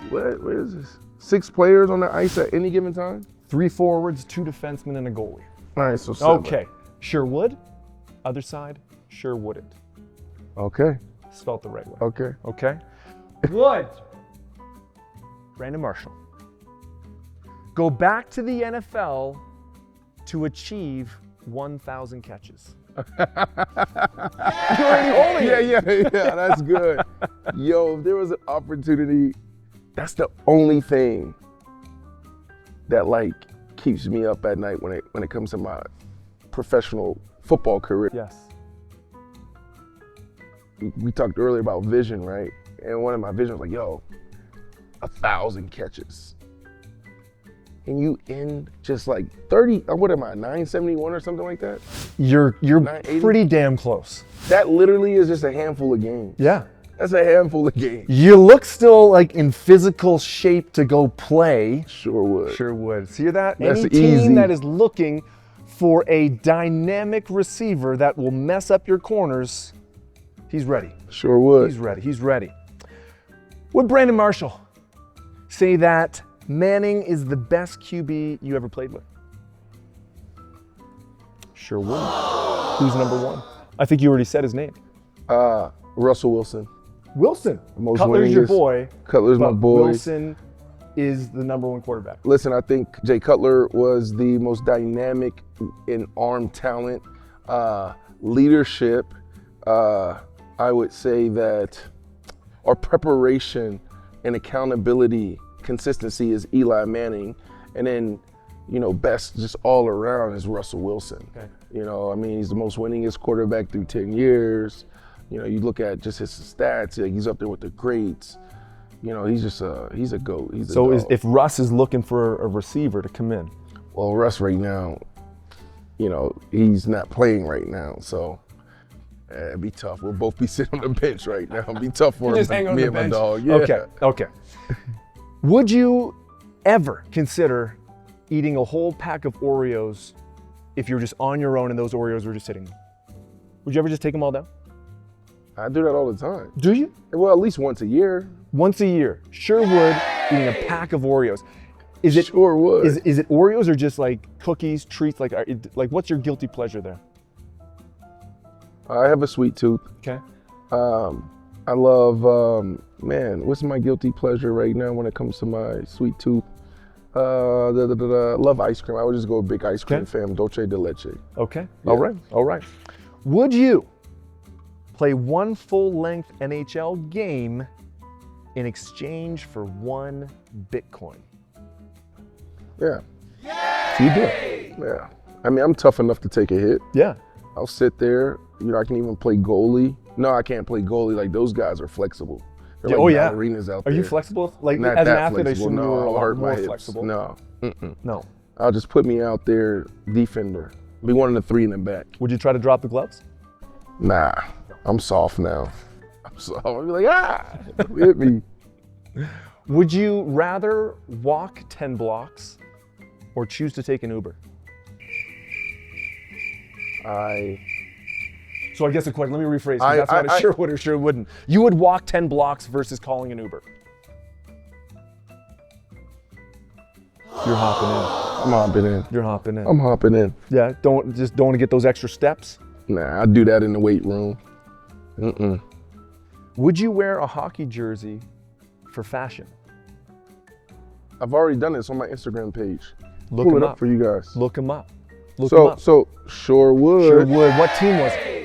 What is this? 6 players on the ice at any given time? 3 forwards, 2 defensemen, and a goalie. All right, so 7. Okay. Sure would. Other side, sure wouldn't. Okay. Spelled the right way. Okay. Okay? Would Brandon Marshall go back to the NFL to achieve 1,000 catches? You're already holding it. Yeah, that's good. Yo, if there was an opportunity, that's the only thing that like keeps me up at night when it comes to my professional football career. Yes. We talked earlier about vision, right? And one of my visions was like, yo, 1,000 catches. And you end just like 30, what am I, 971 or something like that? You're 980? pretty damn close. That literally is just a handful of games. Yeah. That's a handful of games. You look still like in physical shape to go play. Sure would. Sure would. See that? That's Any team easy. that is looking for a dynamic receiver that will mess up your corners, he's ready. Sure would. He's ready. He's ready. Would Brandon Marshall say that Manning is the best QB you ever played with? Sure wouldn't. Who's number one? I think you already said his name. Russell Wilson. Wilson. Most Cutler's your winningest. boy. Cutler's my but boy. Wilson is the number one quarterback. Listen, I think Jay Cutler was the most dynamic in arm talent, leadership. I would say that our preparation and accountability, consistency is Eli Manning, and then best just all around is Russell Wilson. Okay. I mean, he's the most winningest quarterback through 10 years. You look at just his stats, he's up there with the greats. He's just he's a GOAT. He's a So dog. if Russ is looking for a receiver to come in, Well, Russ right now, he's not playing right now, so it'd be tough. We'll both be sitting on the bench right now. It'd be tough for just hang on me the and my bench. dog. Yeah. Okay. Would you ever consider eating a whole pack of Oreos if you're just on your own and those Oreos were just sitting there? Would you ever just take them all down? I do that all the time. Do you? Well, at least once a year. Once a year. Sure would, eating a pack of Oreos. Is it Sure would. Is it Oreos or just like cookies, treats? Like what's your guilty pleasure there? I have a sweet tooth. Okay. I love, what's my guilty pleasure right now when it comes to my sweet tooth? Love ice cream. I would just go a big ice cream Okay. fan, dulce de leche. Okay. Yeah. All right. Would you play one full-length NHL game in exchange for one Bitcoin? Yeah, So you do it. yeah. I mean, I'm tough enough to take a hit. Yeah. I'll sit there. I can even play goalie. No, I can't play goalie. Like, those guys are flexible. They're like ballerinas out Are there. you flexible? Like Not as an that athlete, I flexible. assume No, you were a I'll lot hurt my more hips. flexible. No. No. I'll just put me out there, defender. Be one of the three in the back. Would you try to drop the gloves? Nah, I'm soft now. I'm soft. I'll be like, hit me. Would you rather walk 10 blocks or choose to take an Uber? So I guess the question, let me rephrase, 'cause that's not a sure would or sure wouldn't. You would walk 10 blocks versus calling an Uber. You're hopping in. I'm hopping in. You're hopping in. I'm hopping in. Yeah, don't want to get those extra steps. Nah, I do that in the weight room. Would you wear a hockey jersey for fashion? I've already done this on my Instagram page. Look Pull him it up up. for you guys. Look him up. Look him up. So sure would. Sure would. What team was it?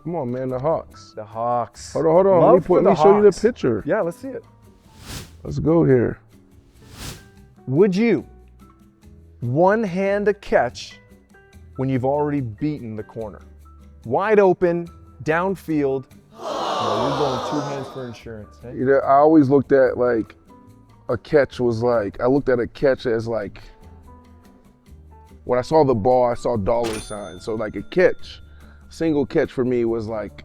Come on, man, the Hawks. The Hawks. Hold on. Love for Let me the show you the Hawks. picture. Yeah, let's see it. Let's go here. Would you one-hand a catch when you've already beaten the corner? Wide open, downfield. No, you're going two hands for insurance. Eh? I always looked at like a catch was like, I looked at a catch as like, when I saw the ball, I saw dollar signs. So like a catch, single catch for me was like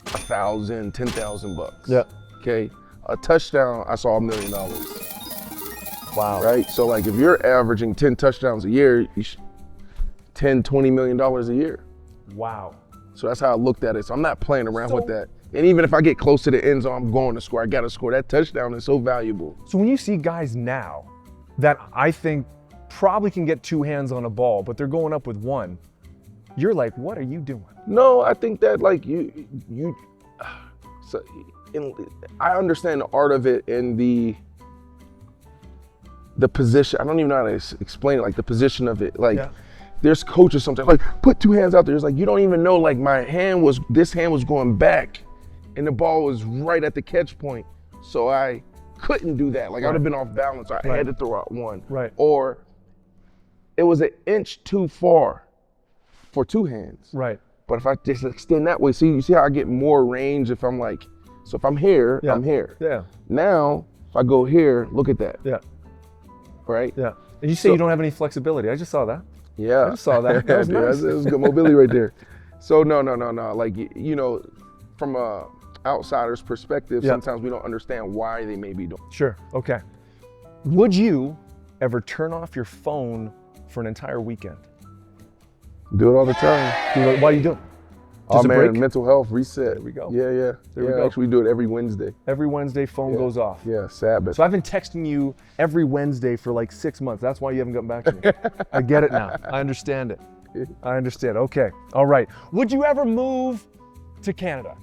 $1,000, $10,000. Yeah. Okay. A touchdown, I saw $1 million. Wow. Right? So like if you're averaging 10 touchdowns a year, $10, $20 million a year. Wow. So that's how I looked at it. So I'm not playing around with that. And even if I get close to the end zone, I'm going to score. I got to score. That touchdown is so valuable. So when you see guys now that I think probably can get two hands on a ball, but they're going up with one, you're like, what are you doing? No, I think that like I understand the art of it and the position. I don't even know how to explain it, like the position of it. Like there's coaches sometimes like, put two hands out there. It's like, you don't even know, like this hand was going back and the ball was right at the catch point. So I couldn't do that. Like I would have been off balance. I had to throw out one. Right. Or it was an inch too far for two hands. Right. But if I just extend that way, see, you see how I get more range if I'm like, so if I'm here, I'm here. Yeah. Now, if I go here, look at that. Yeah. Right? Yeah. And you say you don't have any flexibility. I just saw that. Yeah. I just saw that. That was Dude, nice. That was good mobility right there. So no. Like, from a outsider's perspective, sometimes we don't understand why they may be doing. Sure. Okay. Would you ever turn off your phone for an entire weekend? Do it all the time. Why do you do it? Oh Just a man, break? mental health reset. There we go. Yeah. There we go. Actually, we do it every Wednesday. Every Wednesday, phone goes off. Yeah, Sabbath. So I've been texting you every Wednesday for like 6 months. That's why you haven't gotten back to me. I get it now. I understand it. I understand. Okay. All right. Would you ever move to Canada?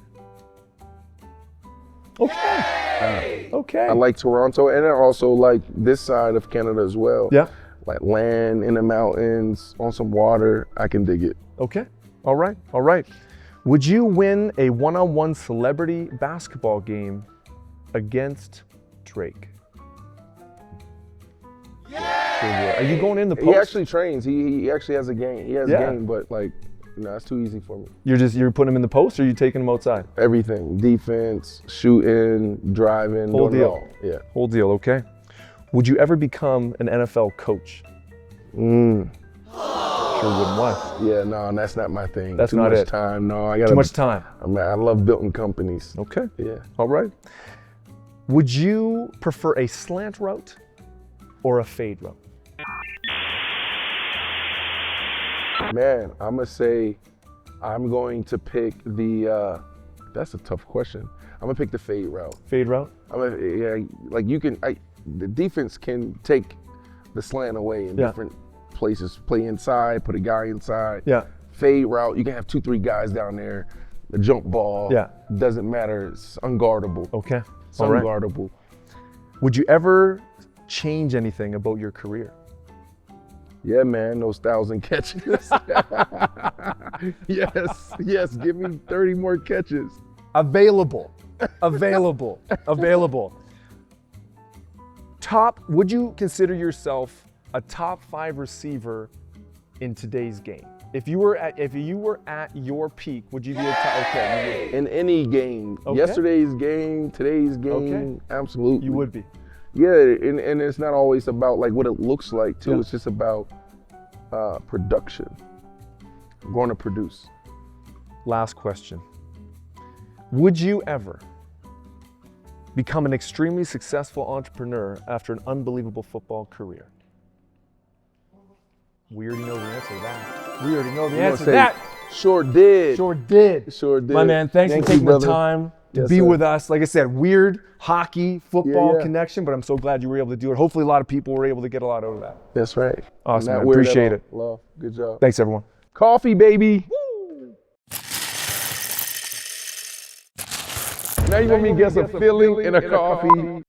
Okay. Okay. I like Toronto, and I also like this side of Canada as well. Yeah. Like land in the mountains, on some water. I can dig it. Okay. All right. All right. Would you win a one-on-one celebrity basketball game against Drake? Yeah. Are you going in the post? He actually trains. He actually has a game. He has Yeah. a game, but like, no, it's too easy for me. You're putting him in the post, or are you taking him outside? Everything, defense, shooting, driving, Whole doing it deal. all. Yeah. Whole deal. Okay. Would you ever become an NFL coach? Sure wouldn't. What? Yeah, no, that's not my thing. That's too not much it. time. No, I got Too much time. I love building companies. Okay. Yeah. All right. Would you prefer a slant route or a fade route? Man, I'm gonna say I'm going to pick the. That's a tough question. I'm gonna pick the fade route. Fade route? Like the defense can take the slant away in Yeah. different places. Play inside, put a guy inside. Yeah. Fade route, you can have 2-3 guys down there. The jump ball. Yeah. Doesn't matter. It's unguardable. Okay. It's All right. unguardable. Would you ever change anything about your career? Yeah, man, those 1,000 catches. Yes, give me 30 more catches. Available. Would you consider yourself a top 5 receiver in today's game? If you were at your peak, would you be a top? Okay, you would. In any game, Okay. yesterday's game, today's game, absolutely. You would be. Yeah, and it's not always about like what it looks like too. Yeah. It's just about production. I'm going to produce. Last question. Would you ever become an extremely successful entrepreneur after an unbelievable football career? We already know the answer to that. We already know the I'm answer to gonna that. say, Sure did. Sure did. Sure did. My man, thanks Thank for you, taking the brother. time to Yes, be sir. with us. Like I said, weird hockey, football Yeah. connection, but I'm so glad you were able to do it. Hopefully a lot of people were able to get a lot out of that. That's right. Awesome, Not man. weird at Appreciate all. it. Love. Good job. Thanks, everyone. Coffee, baby. Now you want me to guess a filling in a coffee?